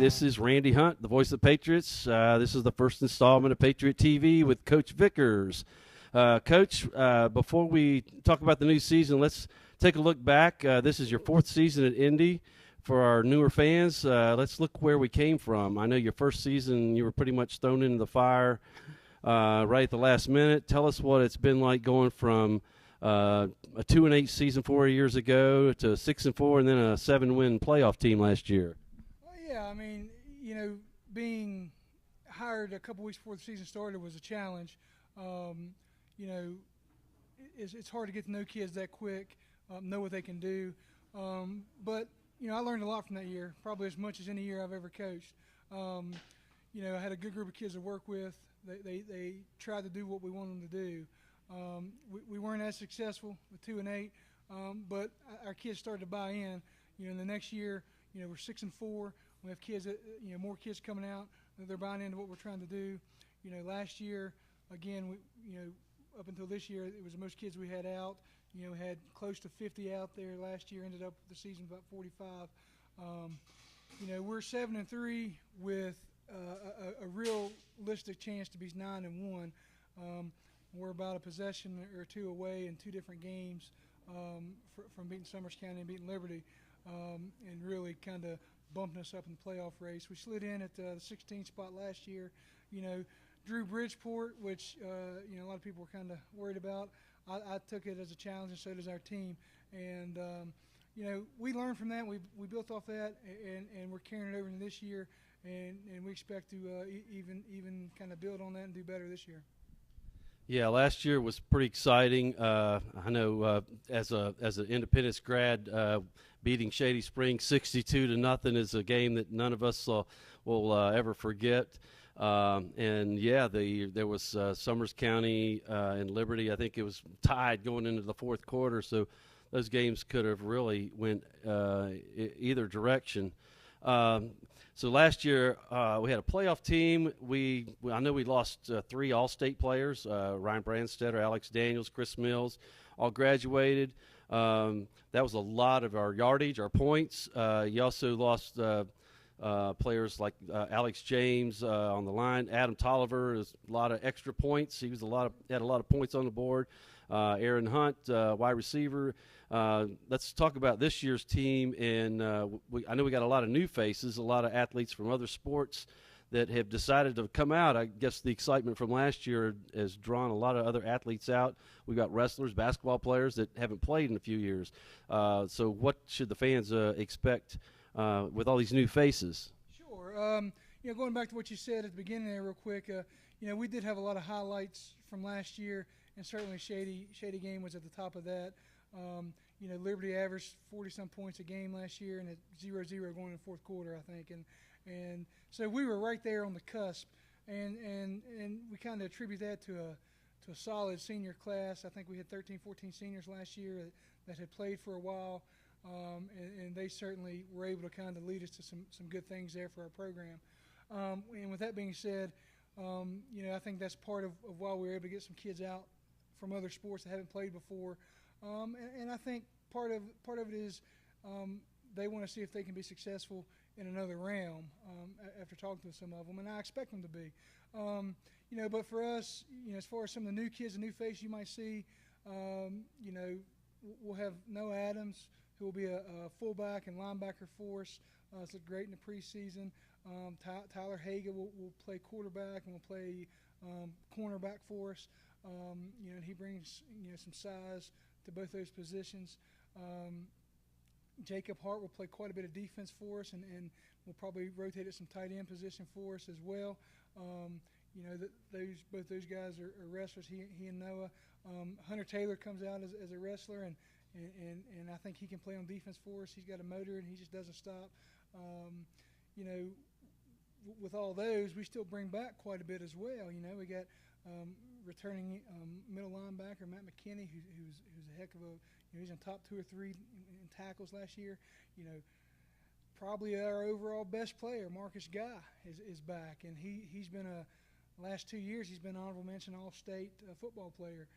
This is Randy Hunt, the voice of the Patriots. This is the first installment of Patriot TV with Coach Vickers. Coach, before we talk about the new season, let's take a look back. This is your fourth season at Indy. For our newer fans, let's look where we came from. I know your first season, you were pretty much thrown into the fire right at the last minute. Tell us what it's been like going from a 2-8 season 4 years ago to 6-4 and then a 7-win playoff team last year. Well, yeah, I mean, being hired a couple weeks before the season started was a challenge. It's hard to get to know kids that quick, know what they can do. But I learned a lot from that year, probably as much as any year I've ever coached. I had a good group of kids to work with. They tried to do what we wanted them to do. We weren't as successful with 2-8, but our kids started to buy in. In the next year, we're 6-4. We have kids that, more kids coming out. They're buying into what we're trying to do. Last year, again, up until this year, it was the most kids we had out. We had close to 50 out there last year. Ended up the season about 45. We're 7-3 with a realistic chance to be 9-1. We're about a possession or two away in two different games from beating Summers County and beating Liberty, and really kind of bumping us up in the playoff race. We slid in at the 16th spot last year. Drew Bridgeport, which a lot of people were kind of worried about. I took it as a challenge, and so does our team. And we learned from that. We built off that, and we're carrying it over into this year. And we expect to even kind of build on that and do better this year. Yeah, last year was pretty exciting. I know as an Independence grad, beating Shady Springs 62-0 is a game that none of us will ever forget. There was Summers County and Liberty. I think it was tied going into the fourth quarter, so those games could have really went either direction. So last year we had a playoff team. I know we lost 3 All-State players: Ryan Brandstetter, Alex Daniels, Chris Mills, all graduated. That was a lot of our yardage, our points. You also lost players like Alex James on the line. Adam Tolliver is a lot of extra points. He had a lot of points on the board. Aaron Hunt, wide receiver. Let's talk about this year's team. And I know we got a lot of new faces, a lot of athletes from other sports that have decided to come out. I guess the excitement from last year has drawn a lot of other athletes out. We've got wrestlers, basketball players that haven't played in a few years. So what should the fans expect with all these new faces? Sure. Going back to what you said at the beginning there real quick, we did have a lot of highlights from last year, and certainly Shady game was at the top of that. Liberty averaged 40-some points a game last year, and at 0-0 going in the fourth quarter, I think. And so we were right there on the cusp, and we kind of attribute that to a solid senior class. I think we had 13, 14 seniors last year that had played for a while. And they certainly were able to kind of lead us to some good things there for our program. And with that being said, I think that's part of why we were able to get some kids out from other sports that haven't played before. And I think part of it is they want to see if they can be successful in another realm after talking to some of them, and I expect them to be. But for us, as far as some of the new kids, the new face you might see, we'll have Noah Adams, who will be a fullback and linebacker for us. It's looked great in the preseason. Tyler Haga will play quarterback and will play cornerback for us. And he brings some size to both those positions. Jacob Hart will play quite a bit of defense for us, and will probably rotate at some tight end position for us as well. Both those guys are wrestlers. He and Noah. Hunter Taylor comes out as a wrestler, and I think he can play on defense for us. He's got a motor, and he just doesn't stop. With all those, we still bring back quite a bit as well. We got returning middle linebacker Matt McKinney, who's a heck of a. He's in top 2 or 3 in tackles last year. Probably our overall best player, Marcus Guy, is back, and he's been last 2 years he's been honorable mention All-State football player.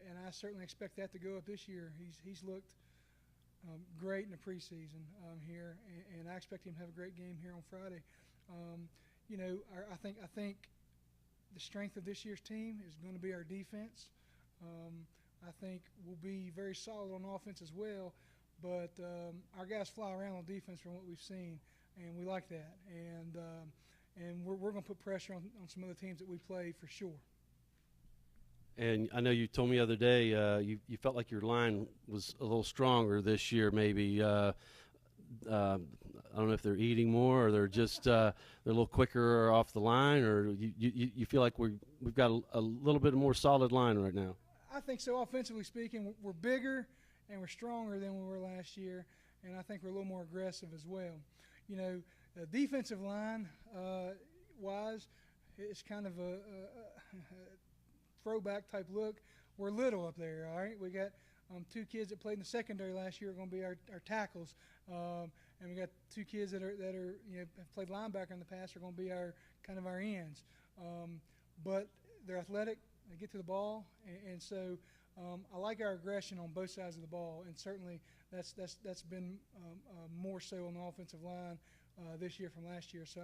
And I certainly expect that to go up this year. He's looked great in the preseason here, and I expect him to have a great game here on Friday. You know, I think the strength of this year's team is going to be our defense. I think we'll be very solid on offense as well, but our guys fly around on defense from what we've seen, and we like that. And we're going to put pressure on some other teams that we play for sure. And I know you told me the other day you felt like your line was a little stronger this year, maybe. I don't know if they're eating more or they're just they're a little quicker off the line, or you feel like we've got a little bit more solid line right now. I think so. Offensively speaking, we're bigger and we're stronger than we were last year, and I think we're a little more aggressive as well. You know, the defensive line wise, it's kind of a throwback type look. We're little up there, all right? We got two kids that played in the secondary last year are going to be our tackles, and we got two kids that are you know, have played linebacker in the past are going to be our kind of our ends. But they're athletic, they get to the ball, and so I like our aggression on both sides of the ball, and certainly that's been more so on the offensive line this year from last year. So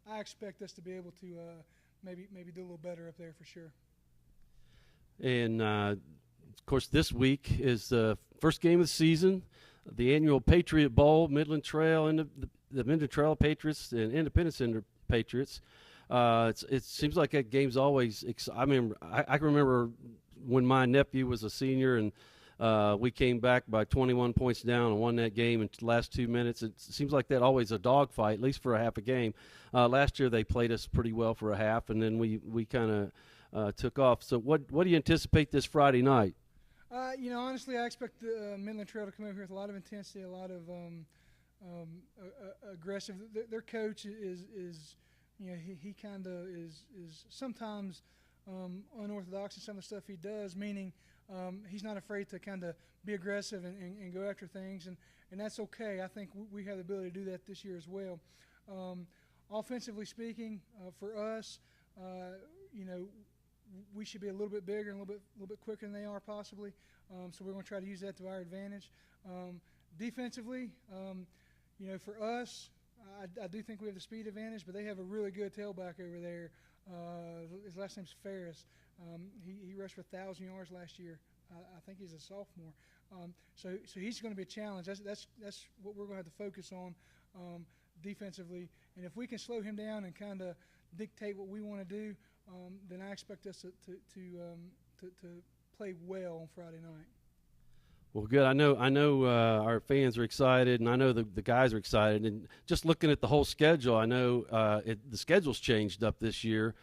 I expect us to be able to maybe do a little better up there for sure. And, of course, this week is the first game of the season, the annual Patriot Bowl, Midland Trail, and the Midland Trail Patriots and Independence Patriots. It seems like that game's always I can remember when my nephew was a senior and we came back by 21 points down and won that game in the last 2 minutes. It seems like that always a dogfight, at least for a half a game. Last year they played us pretty well for a half, and then we kind of took off. So what do you anticipate this Friday night? You know, honestly, I expect the Midland Trail to come over here with a lot of intensity, a lot of aggressive. Their coach is you know, he kind of is sometimes unorthodox in some of the stuff he does, meaning he's not afraid to kind of be aggressive and go after things, and that's okay. I think we have the ability to do that this year as well. Offensively speaking, for us, you know, we should be a little bit bigger and a little bit quicker than they are possibly. So we're going to try to use that to our advantage. Defensively, you know, for us, I do think we have the speed advantage, but they have a really good tailback over there. His last name's Ferris. He rushed for 1,000 yards last year. I think he's a sophomore. So he's going to be a challenge. That's what we're going to have to focus on defensively. And if we can slow him down and kind of dictate what we want to do, then I expect us to play well on Friday night. Well, good. I know our fans are excited, and I know the guys are excited. And just looking at the whole schedule, I know the schedule's changed up this year.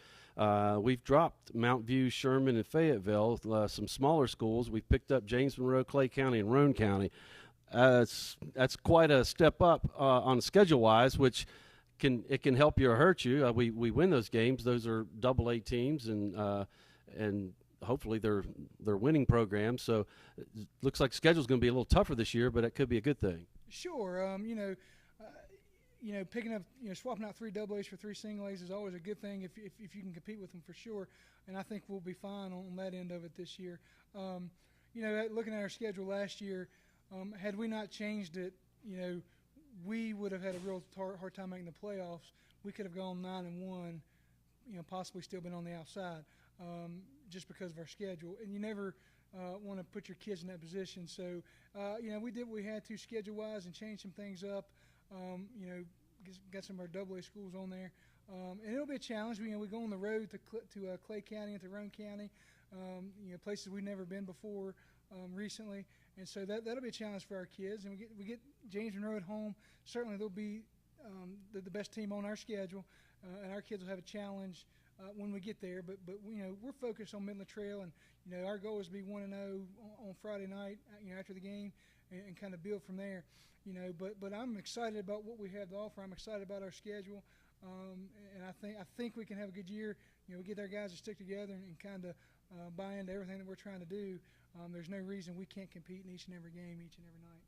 We've dropped Mount View, Sherman, and Fayetteville, some smaller schools. We've picked up James Monroe, Clay County, and Roane County. That's quite a step up on schedule-wise, which can help you or hurt you. We win those games. Those are AA teams, and hopefully they're winning programs. So it looks like the schedule's going to be a little tougher this year, but it could be a good thing. Sure. You know, picking up, swapping out 3 AA's for 3 single A's is always a good thing if you can compete with them for sure. And I think we'll be fine on that end of it this year. You know, looking at our schedule last year, had we not changed it, we would have had a real hard time making the playoffs. We could have gone 9-1, possibly still been on the outside, just because of our schedule. And you never want to put your kids in that position. So, we did what we had to schedule-wise and change some things up. Got some of our AA schools on there. And it'll be a challenge. We go on the road to Clay County and to Roane County, places we've never been before recently. And so that'll be a challenge for our kids. And we get James Monroe at home. Certainly they'll be the best team on our schedule, and our kids will have a challenge when we get there. But we're focused on Midland Trail, and our goal is to be 1-0 on Friday night, after the game, and kind of build from there. But I'm excited about what we have to offer. I'm excited about our schedule, and I think we can have a good year. We get our guys to stick together and kind of buy into everything that we're trying to do. There's no reason we can't compete in each and every game, each and every night.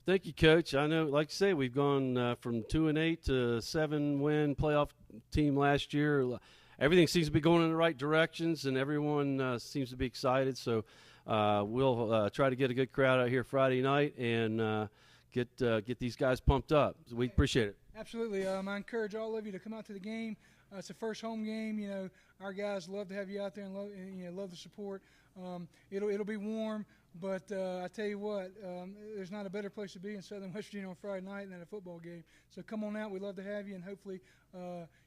Thank you, Coach. I know, like you say, we've gone from 2-8 to 7-win playoff team last year. Everything seems to be going in the right directions, and everyone seems to be excited. So we'll try to get a good crowd out here Friday night and get these guys pumped up. So we appreciate it. Absolutely. I encourage all of you to come out to the game. It's the first home game. You know, our guys love to have you out there and love the support. It'll be warm, but I tell you what, there's not a better place to be in Southern West Virginia on Friday night than a football game. So come on out. We'd love to have you, and hopefully,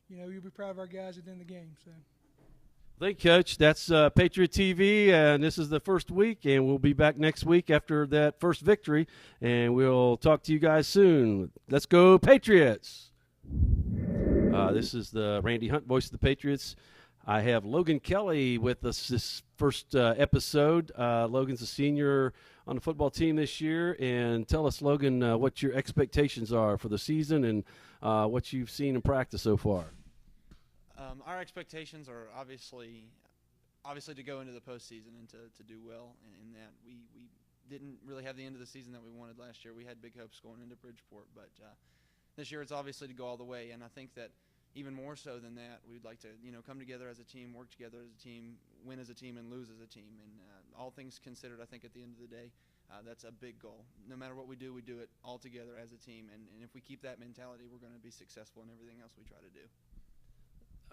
you'll be proud of our guys at the end of the game. So. Thank you, Coach. That's Patriot TV, and this is the first week, and we'll be back next week after that first victory, and we'll talk to you guys soon. Let's go, Patriots! This is the Randy Hunt, voice of the Patriots. I have Logan Kelly with us this first episode. Logan's a senior on the football team this year, and tell us, Logan, what your expectations are for the season and what you've seen in practice so far. Our expectations are obviously to go into the postseason and to do well. In that we didn't really have the end of the season that we wanted last year. We had big hopes going into Bridgeport, but this year it's obviously to go all the way. And I think that even more so than that, we'd like to come together as a team, work together as a team, win as a team, and lose as a team. And all things considered, I think at the end of the day, that's a big goal. No matter what we do it all together as a team. And if we keep that mentality, we're going to be successful in everything else we try to do.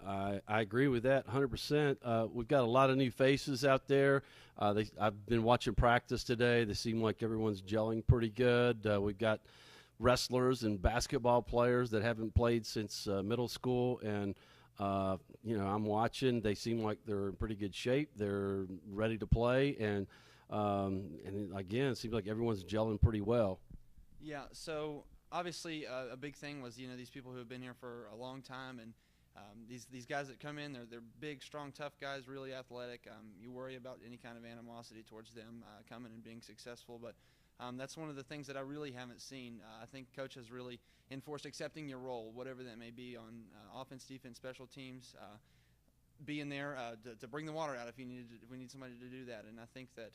I agree with that 100%. We've got a lot of new faces out there. I've been watching practice today. They seem like everyone's gelling pretty good. We've got wrestlers and basketball players that haven't played since middle school, and I'm watching. They seem like they're in pretty good shape. They're ready to play, and again, it seems like everyone's gelling pretty well. Yeah. So obviously, a big thing was these people who have been here for a long time, and these guys that come in, they're big, strong, tough guys, really athletic. You worry about any kind of animosity towards them coming and being successful, but that's one of the things that I really haven't seen. I think Coach has really enforced accepting your role, whatever that may be, on offense, defense, special teams, being there to bring the water out if we need somebody to do that. And I think that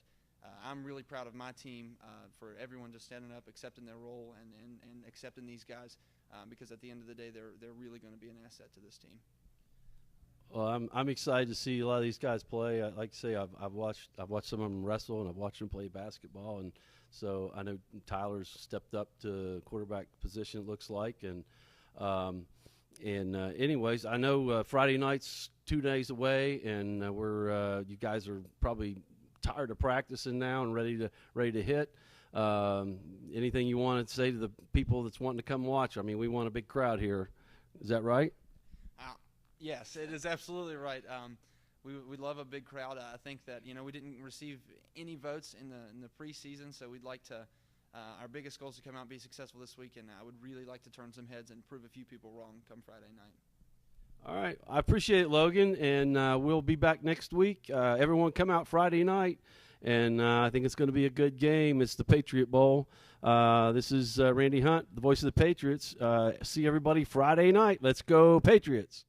I'm really proud of my team for everyone just standing up, accepting their role, and accepting these guys. Because at the end of the day, they're really going to be an asset to this team. Well, I'm excited to see a lot of these guys play. Like I say, I've watched some of them wrestle, and I've watched them play basketball, and so I know Tyler's stepped up to quarterback position. It looks like, and anyways, I know Friday night's 2 days away, and you guys are probably tired of practicing now and ready to hit. Anything you want to say to the people that's wanting to come watch? I mean, we want a big crowd here. Is that right? Yes, it is absolutely right. We love a big crowd. I think that we didn't receive any votes in the preseason, so we'd like to. Our biggest goal is to come out and be successful this week, and I would really like to turn some heads and prove a few people wrong come Friday night. All right, I appreciate it, Logan, and we'll be back next week. Everyone, come out Friday night. And I think it's going to be a good game. It's the Patriot Bowl. This is Randy Hunt, the voice of the Patriots. See everybody Friday night. Let's go, Patriots.